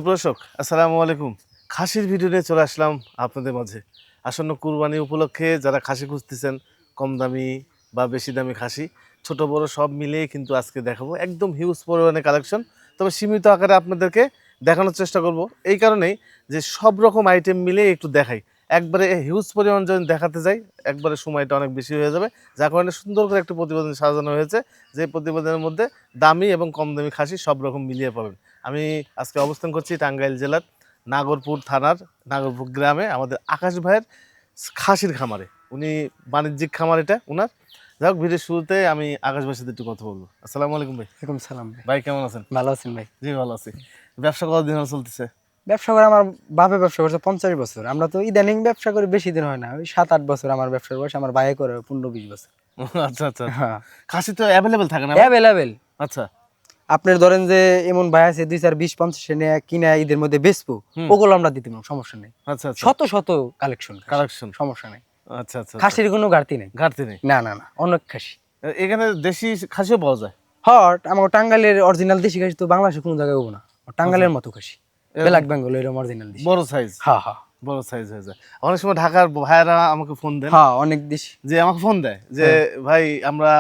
সুপ্রদর্শক আসসালামু আলাইকুম। খাসির ভিডিও নিয়ে চলে আসলাম আপনাদের মাঝে। আসন্ন কুরবানি উপলক্ষে যারা খাসি খুঁজতেছেন, কম দামি বা বেশি দামি খাসি, ছোট বড় সব মিলিয়ে কিন্তু আজকে দেখাবো একদম হিউজ পরিমাণে কালেকশন। তবে সীমিত আকারে আপনাদেরকে দেখানোর চেষ্টা করব, এই কারণেই যে সব রকম আইটেম মিলিয়ে একটু দেখাই। একবারে হিউজ পরিমাণ যদি দেখাতে যাই একবারে সময়টা অনেক বেশি হয়ে যাবে, যার কারণে সুন্দর করে একটি প্রতিবেদন সাজানো হয়েছে, যে প্রতিবেদনের মধ্যে দামি এবং কম দামি খাসি সব রকম মিলিয়ে পাবেন। আমি আজকে অবস্থান করছি টাঙ্গাইল জেলার নাগরপুর থানার নাগরপুর গ্রামে আমাদের আকাশ ভাইয়ের খাসির খামারে। উনি বাণিজ্যিক খামার এটা উনার। যাই হোক, ভিডিওর শুরুতে আমি আকাশ ভাইয়ের সাথে একটু কথা বলবো। আসসালামু আলাইকুম ভাই। ওয়ালাইকুম সালাম ভাই। ভাই কেমন আছেন? ভালো আছেন ভাই? জি ভালো আছি। ব্যবসা কতদিন হলো চলতেছে? ব্যবসা করে আমার বাপে ব্যবসা করছে 50 বছর। আমরা তো ইদানিং ব্যবসা করি, বেশি দিন হয় না, ওই 7-8 বছর আমার ব্যবসার বয়স। আমার ভাই করে 15-20 বছর। আচ্ছা আচ্ছা। হ্যাঁ, খাসি তো অ্যাভেলেবেল থাকে না ভাই? অ্যাভেলেবেল। আচ্ছা। আপনার ধরেন যে এমন ভাই আছে 2-4-20-50 নিয়ে কিনা ঈদের মধ্যে বেচবো, ওগুলো আমরা দিতে পারবো, সমস্যা নেই। আচ্ছা আচ্ছা। শত শত কালেকশন, কালেকশন। সমস্যা নেই। আচ্ছা আচ্ছা। খাসির কোনো ঘাটতি নেই। ঘাটতি নেই? না না না, অনেক খাসি। এখানে দেশি খাসিও পাওয়া যায়? হট আমার টাঙ্গাইলের অরিজিনাল দেশি খাসি তো বাংলাদেশে কোনো জায়গায় হবো না। টাঙ্গাইলের মতো খাসি, ব্ল্যাক বেঙ্গল এরকম অরিজিনাল দেশি। বড় সাইজ? হ্যাঁ হ্যাঁ, বড় সাইজ হয়ে যায়। অনেক সময় ঢাকার ভাইয়েরা আমাকে ফোন দেন, হ্যাঁ অনেক দেশি, যে আমাকে ফোন দেয় যে ভাই আমরা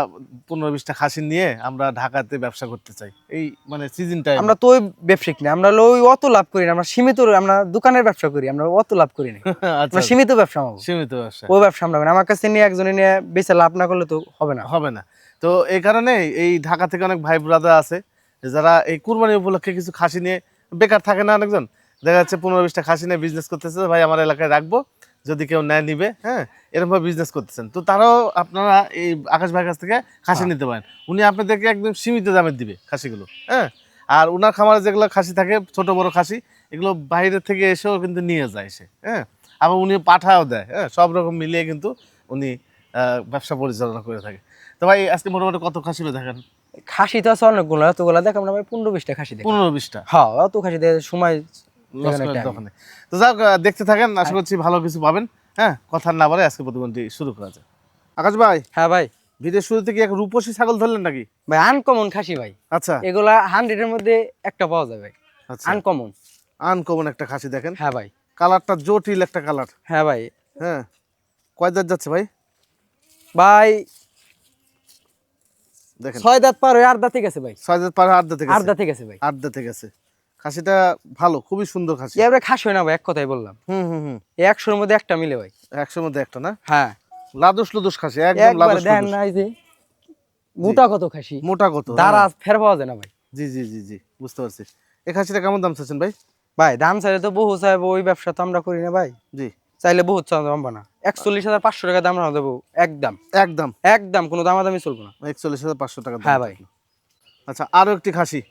15-20টা খাসি নিয়ে আমরা ঢাকাতে ব্যবসা করতে চাই, এই মানে সিজন টাইম। আমরা তো ওই ব্যবসায়িক না, আমরা ওই অত লাভ করি না, আমরা সীমিত, আমরা দোকানের ব্যবসা করি, আমরা অত লাভ করি না। আচ্ছা, আমরা সীমিত ব্যবসা আমাকে, সীমিত ব্যবসা। ওই ব্যবসা আমরা করি না। আমার কাছে নিয়ে একজনে নিয়ে বেচে লাভ না করলে তো হবে না, হবে না। তো এই কারণে এই ঢাকা থেকে অনেক ভাই ব্রাদার আছে যারা এই কুরবানি উপলক্ষে কিছু খাসি নিয়ে বেকার থাকে না, অনেকজন দেখা যাচ্ছে 15-20টা খাসি নিয়ে বিজনেস করতেছে, ভাই আমার এলাকায় রাখবো, যদি কেউ নেয় নিবে, হ্যাঁ এরকমভাবে বিজনেস করতেছেন। তো তারাও আপনারা এই আকাশ ভাইয়ের কাছ থেকে খাসি নিতে পারেন। উনি আপনাদেরকে একদম সীমিত দামে দিবে খাসিগুলো, হ্যাঁ। আর উনার খামারে যেগুলো খাসি থাকে ছোট বড় খাসি, এগুলো বাইরের থেকে এসেও কিন্তু নিয়ে যায় সে, হ্যাঁ। আবার উনি পাঠাও দেয়, হ্যাঁ। সব রকম মিলিয়ে কিন্তু উনি ব্যবসা পরিচালনা করে থাকে। তো ভাই আজকে মোটামুটি কত খাসি দেখেন? খাসি তো আছে অনেকগুলো, এতগুলো দেখ আমরা ভাই 15-20টা খাসি দেখি। 15-20টা? হ্যাঁ, অত খাসি দেখে সময় লস করে দোকানে। তো যাক, দেখতে থাকেন, আশা করছি ভালো কিছু পাবেন। হ্যাঁ, কথা না বলে আজকে প্রতিবন্ধী শুরু করা যায়। আকাশ ভাই, হ্যাঁ ভাই, ভিডিওর শুরু থেকে এক রূপসী ছাগল ধরলেন নাকি? ভাই আনকমন খাসি ভাই। আচ্ছা এগুলা 100 এর মধ্যে একটা পাওয়া যায় ভাই, আচ্ছা। আনকমন। আনকমন একটা খাসি দেখেন। হ্যাঁ ভাই, কালারটা জটিল একটা কালার। হ্যাঁ ভাই। হ্যাঁ, কয় দাঁত যাচ্ছে ভাই? ভাই দেখেন 6 দাঁত পার হয়ে 8 দাঁতে গেছে ভাই। 6 দাঁত পার 8 দাঁতে 8 গেছে। দাঁতে গেছে ভাই। 8 দাঁতে গেছে। খাসিটা ভালো, খুবই সুন্দর খাসি। এবারে খাসি হয় না ভাই, এক কথাই বললাম। হুম। এই 100-র মধ্যে একটা মিলে ভাই। 100-র মধ্যে একটা না? হ্যাঁ, লাদুস লুদুস খাসি, একদম একবারে লাদুস দেখেন লুদুস। না, এই যে মোটা কত খাসি, মোটা কত? দাঁড়া হ্যাঁ। ফের পাওয়া যায় না ভাই। জি, বুঝতে পারছি। এই খাসিটা কেমন দাম চাচ্ছেন ভাই? ভাই দাম চাইলে তো বহু চাইবো, ওই ব্যবসা তো আমরা করি না ভাই। জি। চাইলে বহুত চাওয়া না। 41,500 টাকা দাম রাখা দেবো একদম, একদম একদম কোনো দামাদামি চলবো না। 41,500 টাকা দাম। হ্যাঁ ভাই। আচ্ছা, আরো একটি খাসি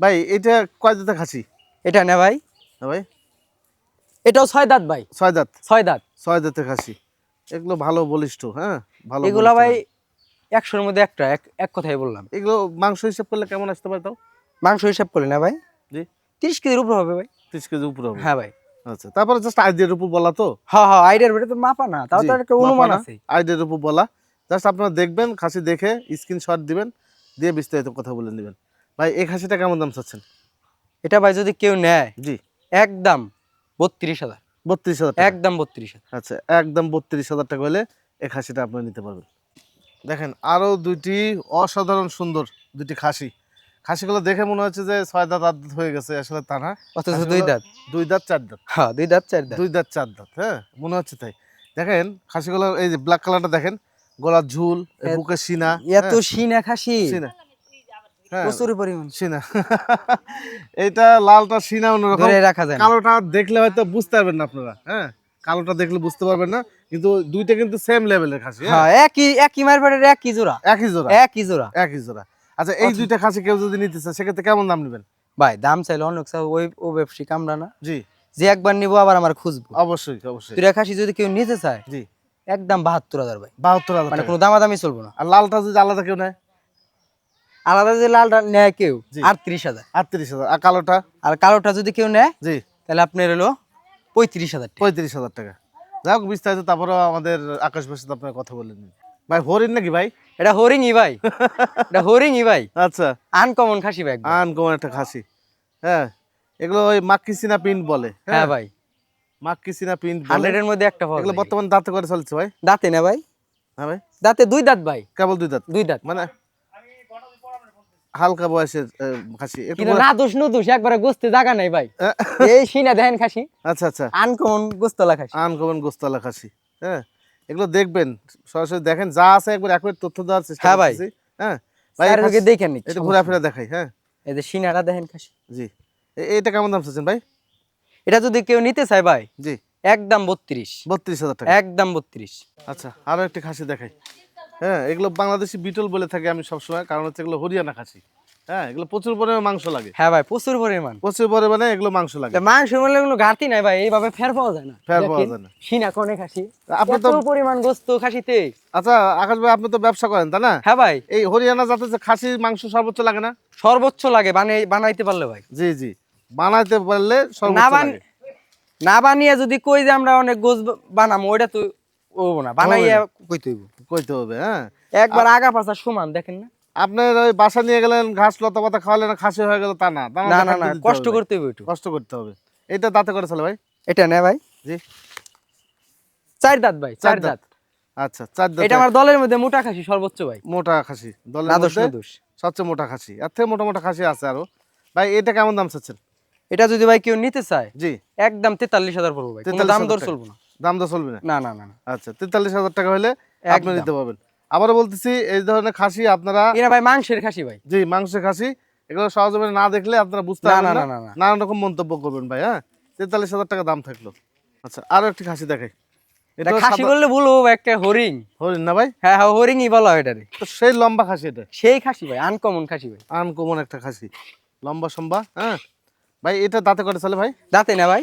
ভাই, এটা কয় দাঁতের খাসি? এটা না ভাই, হ্যাঁ ভাই, এটাও 6 দাঁত ভাই। 6 দাঁত? 6 দাঁত। 6 দাঁতের খাসি, এগুলো ভালো বলিষ্ঠ, হ্যাঁ ভালো এগুলা বলিষ্ঠ ভাই খাসি। 100-র মধ্যে একটা, এক কথাই বললাম। এগুলো মাংস হিসাব করলে কেমন আসতে পারে তাও? মাংস হিসাব করলে না ভাই, জি, 30 কেজির উপর হবে ভাই। 30 কেজি উপরে হবে? হ্যাঁ ভাই। আচ্ছা, তারপরে জাস্ট আইডিয়ার উপর বলা তো? হ্যাঁ হ্যাঁ, আইডিয়ার ভিতরে তো মাপা না, তাও জি, তো একটা অনুমান মাপা না, আছে। আইডিয়ার উপর বলা। জাস্ট আপনারা দেখবেন, খাসি দেখে স্ক্রিনশট দিবেন, দিয়ে বিস্তারিত কথা বলে নেবেন। ভাই এই খাসিটা কেমন দাম চাচ্ছেন? এটা ভাই যদি কেউ নেয়, জি, একদম 32,000। 32,000 টাকা? একদম 32,000। আচ্ছা, একদম 32,000 টাকা হলে এই খাসিটা আপনারা নিতে পারবেন। দেখেন আরো দুইটি অসাধারণ সুন্দর দুইটি খাসি। খাসিগুলো দেখে মনে হচ্ছে যে 6 দাঁত 8 দাঁত হয়ে গেছে, আসলে তা না। অথচ 2 দাঁত। 2 দাঁত 4 দাঁত। হ্যাঁ, 2 দাঁত 4 দাঁত। 2 দাঁত 4 দাঁত, হ্যাঁ মনে হচ্ছে তাই। দেখেন খাসিগুলো, এই যে ব্ল্যাক কালারটা দেখেন, গলার ঝুল, বুকের সিনা, এত সিনা খাসি, সিনা, হ্যাঁ প্রচুর পরিমাণ সিনা। এইটা লালটা সিনা অন্যরকম, ধরে রাখা যায় না। কালোটা দেখলে হয়তো বুঝতে পারবেন না আপনারা, হ্যাঁ কালোটা দেখলে বুঝতে পারবেন না, কিন্তু দুইটা কিন্তু সেম লেভেলের খাসি। হ্যাঁ, একই মারবাড়ির একই জোড়া, একই জোড়া? একই জোড়া। আচ্ছা, এই দুইটা খাসি কেউ যদি নিতে চায় সেক্ষেত্রে কেমন দাম নেবেন? ভাই দাম চাইলে অনেক চাই, ওই ও ব্যবসায়িক আমরা না, জি, যে একবার নিবো আবার আমার খুঁজবো। অবশ্যই। দুইটা খাসি যদি কেউ নিতে চায়, জি, একদম 72,000 ভাই। 72,000 মানে টাকা। কোনো দামাদামি চলবো না। আর লালটা যদি আলাদা কেউ নেয়? আলাদা যদি লালটা নেয় কেউ, জি। 38,000। 38,000। আর কালোটা? আর কালোটা যদি কেউ নেয়, জি, তাহলে আপনার হলো 35,000 টাকা। 35,000 টাকা। যাই হোক, বিস্তারিত তারপরেও আমাদের আকাশ ভাইয়ের সাথে আপনার কথা বলে নিন। ভাই হরিণ নাকি ভাই? এটা হরিণই ভাই, এটা হরিণই ভাই। আচ্ছা, আনকমন খাসি ভাই একদম। আনকমন একটা খাসি, হ্যাঁ। এগুলো ওই মাক্কিসিনা প্রিন্ট বলে। হ্যাঁ ভাই, মাক্কিসিনা প্রিন্ট বলে। 100 এর মধ্যে একটা পাওয়া এগুলো যায়। বর্তমান দাঁতে করে চলছে ভাই? দাঁতে না ভাই, হ্যাঁ ভাই, দাঁতে 2 দাঁত ভাই, কেবল 2 দাঁত। 2 দাঁত। মানে হালকা বয়সের খাসি একটু কিন্তু না দোষ নো দোষ, একবারে গোস্তে জায়গা নাই ভাই। আহ, এই সিনা দেখেন খাসি, আচ্ছা আচ্ছা, আনকমন গোস্তলা খাসি। আনকমন গোস্তলা খাসি। হ্যাঁ, এগুলো দেখবেন, সরাসরি দেখেন, যা আছে একবার একবার তথ্য দেওয়ার চেষ্টা হ্যাঁ ভাই। করতেছি। হ্যাঁ ভাই, চার দিকে দেখেন নি, এটা ঘোরাফেরা দেখাই। হ্যাঁ, এই যে সিনাটা দেখেন খাসি। জি, এটা কেমন দাম চাচ্ছেন ভাই? এটা যদি কেউ নিতে চায় ভাই, জি, একদম 32, 32,000 টাকা। একদম 32। আচ্ছা, আরো একটি খাসি দেখাই। হ্যাঁ, এগুলো বাংলাদেশি বিটল বলে থাকি আমি সবসময়, কারণ হচ্ছে এগুলো হরিয়ানা খাসি। হ্যাঁ, এগুলো প্রচুর পরিমাণে মাংস লাগে। হ্যাঁ ভাই, প্রচুর পরিমাণ প্রচুর পরিমাণে এগুলো মাংস লাগে। মাংস মানে কোনো ঘাটতি নাই ভাই, এইভাবে ফের পাওয়া যায় না। ফের পাওয়া দেখেন, যায় না। সিনা কোনে খাসি, আপনি এত তো পরিমাণ গোস্ত খাসিতে। আচ্ছা আকাশ ভাই, আপনি তো ব্যবসা করেন তাই না? হ্যাঁ ভাই, এই হরিয়ানা জাতের যে খাসির মাংস সর্বোচ্চ লাগে না? সর্বোচ্চ লাগে বানাইতে পারলে ভাই। জি জি, বানাইতে পারলে না সর্বোচ্চ লাগে। না বানিয়ে যদি কই যে আমরা অনেক গোস বানাবো, ওইটা তো হবো না, বানাইয়া কইতে হইব। কইতে হবে। হ্যাঁ, একবার আগা পাছা সমান দেখেন না। আপনার ওই বাসা নিয়ে গেলেন, ঘাস লতা পাতা খাওয়ালেন, খাসি হয়ে গেল তা না। দানা না দিয়ে না খাদ্য না, দিতে কষ্ট হবে। করতে হইব একটু। কষ্ট করতে হবে। এটা দাঁতে করে চলে ভাই? এটা না ভাই, জি, 4 দাঁত ভাই, 4 দাঁত। আচ্ছা, 4 দাঁত। এটা আমার দলের মধ্যে মোটা খাসি সর্বোচ্চ ভাই। মোটা খাসি দলের না দোষ মধ্যে না দোষ। সবচেয়ে মোটা খাসি। এর থেকে মোটা মোটা খাসি আছে আরো। ভাই এটা কেমন দাম চাচ্ছেন? এটা যদি ভাই কেউ নিতে চায়, জি, একদম 43,000 পড়বে ভাই, কোনো দাম 43,000 দর টাকা। চলবে না। দাম তো চলবে না? না না না না। আচ্ছা, 43,000 টাকা হলে আপনি একদম। নিতে পারবেন। আবারও বলতেছি, এই ধরনের খাসি আপনারা, এরা ভাই মাংসের খাসি ভাই। জি, মাংসের খাসি, এগুলো সহজভাবে না দেখলে আপনারা বুঝতে না পারবেন না না, না না না। নানান রকম মন্তব্য করবেন ভাই। হ্যাঁ, 43,000 টাকা দাম থাকলো। আচ্ছা, আরো একটি খাসি দেখাই। এটা এটা খাসি বললে ভুল হবে, একটা হরিং। হরিণ না ভাই? হ্যাঁ হ্যাঁ, হরিংই বলা হয় এটারে। তো সেই লম্বা খাসি, এটা সেই খাসি ভাই, আনকমন খাসি ভাই। আনকমন একটা খাসি, লম্বা সম্বা। হ্যাঁ ভাই, এটা দাঁতে করে চলে ভাই? দাঁতে না ভাই,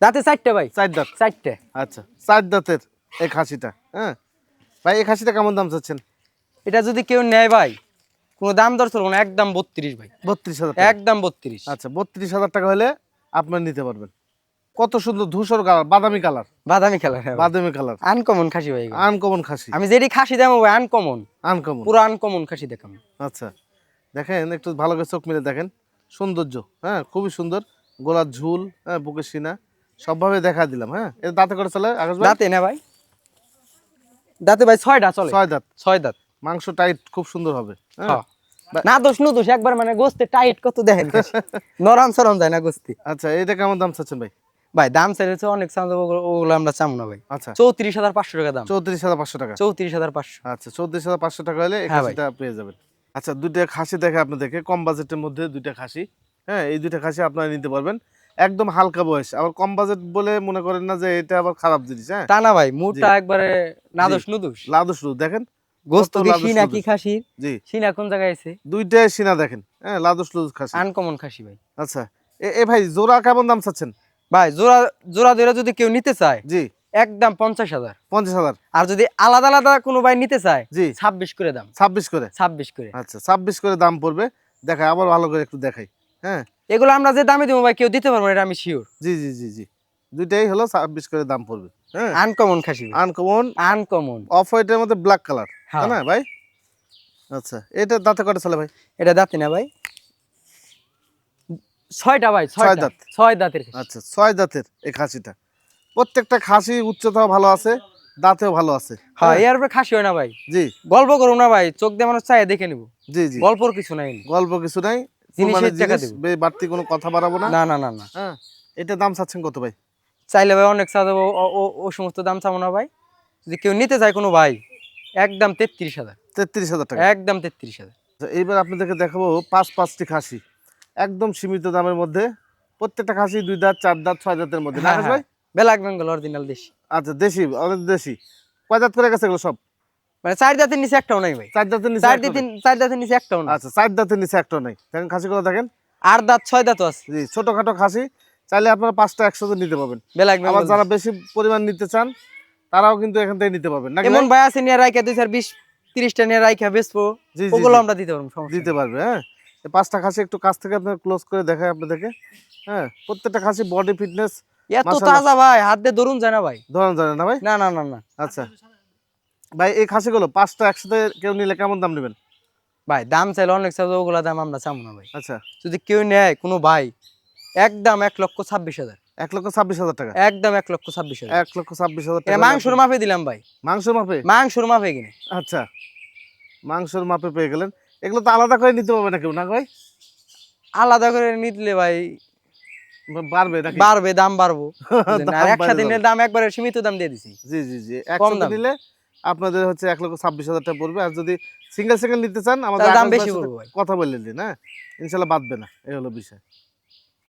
দাঁতে 4টে ভাই, 4 দাঁত। 4টে। আচ্ছা, 4 দাঁতের এই খাসিটা। হ্যাঁ ভাই, এই খাসিটা কেমন দাম চাচ্ছেন? এটা যদি কেউ নেয় ভাই, কোনো দাম দর চলবে না, একদম 32 ভাই, 32,000 টাকা। একদম 32। আচ্ছা, 32,000 টাকা হলে আপনার নিতে পারবেন। কত সুন্দর ধূসর কালার, বাদামি কালার, বাদামি কালার। হ্যাঁ, বাদামি কালার, আনকমন খাসি ভাই এগুলো। আনকমন খাসি। আমি যেটি খাসি দেবো ভাই, আনকমন, আনকমন। পুরো আনকমন খাসি দেখাম। আচ্ছা, দেখেন একটু ভালো করে চোখ মিলে দেখেন, সৌন্দর্য। হ্যাঁ, খুবই সুন্দর, গোলার ঝুল, হ্যাঁ, বুকের সিনা, সবভাবে দেখা দিলাম। হ্যাঁ, এটা দাঁতে করে চলে আকাশ ভাই? দাঁতে না ভাই, দাঁতে ভাই 6টা চলে। 6 দাঁত। 6 দাঁত। মাংস টাইট খুব সুন্দর হবে। হ্যাঁ, হ্যাঁ। না দোষ নো দোষ, একবার মানে গোস্তে টাইট কত দেখেন খাসি। নরম সরম যায় না গোস্তি। আচ্ছা, এটা কেমন দাম চাচ্ছেন ভাই? ভাই দাম চাইছে অনেক চাম, ওগুলো আমরা চাম না ভাই। আচ্ছা, 34,500 টাকা দাম। 34,500 টাকা। 34,500। আচ্ছা, 34,500 টাকা হলে এই হ্যাঁ ভাই। খাসিটা পেয়ে যাবেন। আচ্ছা, দুইটা খাসি দেখে আপনাদেরকে, কম বাজেটের মধ্যে দুইটা খাসি। হ্যাঁ, এই দুইটা খাসি আপনারা নিতে পারবেন, একদম হালকা বয়স। আবার কম বাজেট বলে মনে করেন না যে এটা আবার খারাপ জিনিস। হ্যাঁ, তা না ভাই, মুটা একবারে না জি। দোষ নো দোষ। লাদুসলু দেখেন, গোস্ত কত কি লাদুস সিনা লুদুস। কি খাসির, জি, সিনা কোন জায়গায় আছে, দুইটাই সিনা দেখেন। হ্যাঁ, লাদুসলু খাসি। আনকমন খাসি ভাই। আচ্ছা, এ ভাই জোড়া কেমন দাম চাচ্ছেন? ভাই জোড়া জোড়া ধরে যদি কেউ নিতে চায়, জি, একদম 50,000। 50,000। আর যদি আলাদা আলাদা কোনো ভাই নিতে চায়, জি, 26 করে দাম। 26 করে। 26 করে। আচ্ছা, 26 করে দাম পড়বে। দেখাই, আবার ভালো করে একটু দেখাই। হ্যাঁ, এগুলো আমরা যে দামে দেবো ভাই, কেউ দিতে পারবো না, এটা আমি শিওর। জি জি জি জি, দুইটাই হলো 26 করে দাম পড়বে। হ্যাঁ, আনকমন খাসি ভাই, আনকমন, আনকমন। অফ হোয়াইটের মধ্যে ব্ল্যাক কালার, হ্যাঁ। তাই না ভাই? আচ্ছা, এটা দাঁতে কটা চলে ভাই? এটা দাঁতে না ভাই, 6টা ভাই, 6টা দাঁত। 6 দাঁতের খাসি। আচ্ছা, 6 দাঁতের এই খাসিটা। প্রত্যেকটা খাসি উচ্চতাও ভালো আছে, দাঁতেও ভালো আছে। হ্যাঁ, এর উপরে খাসি হয় না ভাই, জি গল্প করুন না ভাই, চোখ দিয়ে মানুষ চাই দেখে নিব, জি জি, গল্পর কিছু নাই। গল্প কিছু নাই, জিনিসের কুরবানির টাকা জিনিস, দেব। বাড়তি কোনো কথা বাড়াবো না। না না না না, হ্যাঁ, এটা দাম চাচ্ছেন কত ভাই? চাইলে ভাই অনেক চা দেবো, ও সমস্ত দাম চাবো না ভাই। যদি কেউ নিতে চায় কোনো ভাই, একদম 33,000, 33,000 টাকা। একদম 33,000। আচ্ছা, এইবার আপনাদেরকে দেখাবো 5টি খাসি, একদম সীমিত দামের মধ্যে। প্রত্যেকটা খাসি 2 দাঁত, 4 দাঁত, 6 দাঁতের মধ্যে, না হ্যাঁ আকাশ হ্যাঁ, ভাই? ব্ল্যাক বেঙ্গল অরিজিনাল দেশি। আচ্ছা, দেশি, অনেক দেশি। কয় দাঁত করে গেছে এগুলো সব? মানে 4 দাঁতের নিচে একটাও নাই ভাই, 4 দাঁতের নিচে 4 একটা নেই। দাঁতের নিচে একটাও নাই। আচ্ছা, 4 দাঁতের নিচে একটা নেই। দেখেন খাসিগুলো দেখেন, 8 দাঁত 6 দাঁতও আছে, জি, ছোটখাটো খাসি। চাইলে আপনারা 5টা একসাথে নিতে পারবেন। ব্ল্যাক আবার বেঙ্গল। যারা বেশি পরিমাণ নিতে চান, তারাও কিন্তু এখান থেকে নিতে পারবেন, নাকি এমন ভাই? ভাই আছে নিয়ে রাইখা 2-20-30টা নিয়ে রাইখা বেচবো, জি জি ওগুলো জি, আমরা দিতে পারবো, সমস্যা দিতে নেই। পারবে। হ্যাঁ, এই 5টা খাসি একটু কাছ থেকে আপনার ক্লোজ করে দেখায় আপনাদেরকে। হ্যাঁ, প্রত্যেকটা খাসি বডি ফিটনেস এত মাশাআল্লাহ। তাজা ভাই, হাত দিয়ে ধরুন যায় না ভাই। ধরেন জানেন না ভাই? না না না না আচ্ছা ভাই, এই খাসিগুলো 5টা একসাথে কেউ নিলে কেমন দাম নেবেন? ভাই দাম চাইলে অনেক চাইলে ওগুলা দাম আমরা চাবো না ভাই। আচ্ছা, যদি কেউ নেয় কোনো ভাই, একদম 1,26,000, 1,26,000 টাকা। একদম 1,26,000। 1,26,000 এটা টাকা মাংসর মাপে দিলাম ভাই, মাংসের মাপে। মাংসর মাপে কিনে। আচ্ছা, মাংসের মাপে পেয়ে গেলেন। এগুলো তো আলাদা করে নিতে পারবে না কেউ, না ভাই? আলাদা করে নিলে ভাই বাড়বে নাকি? বাড়বে, দাম বাড়বো। বুঝলেন? আর দাম একসাথে বাড়বে। নিলে দাম একবারে সীমিত দাম দিয়ে দিছি। জি জি জি, কম একসাথে দাম। নিলে আপনাদের হচ্ছে 1,26,000 টাকা পড়বে। আর যদি সিঙ্গেল সিঙ্গেল নিতে চান আমাদের তাহলে দাম আকাশ বেশি ভাইয়ের সাথে পড়বে ভাই। কথা বলে নিন, হ্যাঁ, ইনশাল্লাহ বাঁধবে না, এই হলো বিষয়।